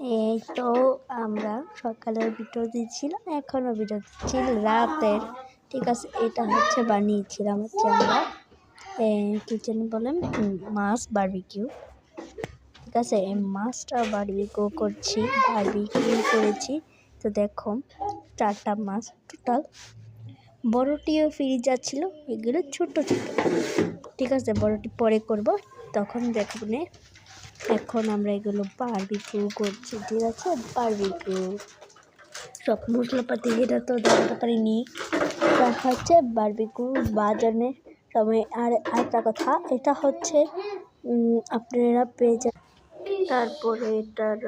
এই তো আমরা সকালের ভিডিও দিচ্ছিলাম, এখনও ভিডিও দিচ্ছি রাতের। ঠিক আছে, এটা হচ্ছে বানিয়েছিলাম আমরা কিচেনে বলেন মাছ বারবিকিউ। ঠিক আছে, এই মাছটা বারবিকিউ করছি, বারবিকিউ করেছি। তো দেখো 4টা মাছ টোটাল। বড়টিও ফ্রিজ যাচ্ছিলো, এগুলো ছোট ছোট। ঠিক আছে, বড়টি পরে করব, তখন দেখব না। এখন আমরা এগুলো বারবিকিউ করছি। ঠিক আছে, বারবিকিউ সব মশলাপাতি এটা তো দেখাতে পারিনি। এটা হচ্ছে বারবিকিউ বাজারের সময়। আর একটা কথা, এটা হচ্ছে আপনারা পেয়ে যাবেন। তারপরে এটার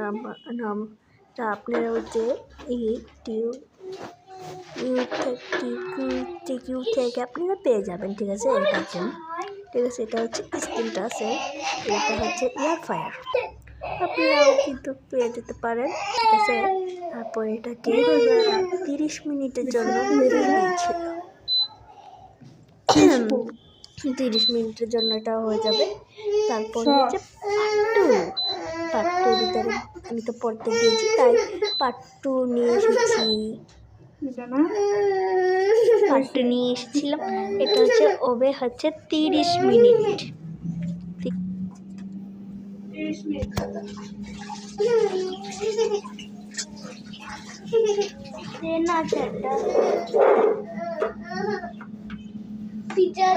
নামটা আপনারা হচ্ছে ইউটিউব থেকে আপনারা পেয়ে যাবেন। ঠিক আছে, এটা ঠিক আছে, এটা হচ্ছে স্টিলটা আছে, এটা হচ্ছে এয়ার ফায়ার, আপনারাও কিন্তু পেয়ে যেতে পারেন। ঠিক আছে, তারপর এটাকে 30 মিনিটের জন্য দিয়েছিল। 30 মিনিটের জন্য এটা হয়ে যাবে। তারপর হচ্ছে পার্ট টুর ভিতরে আমি তো পড়তে গিয়েছি, তাই পার্ট 2 নিয়ে এসেছি। পার্ট 2 নিয়ে এসেছিলাম। এটা হচ্ছে ওভে হচ্ছে 30 মিনিট। পিজ্জা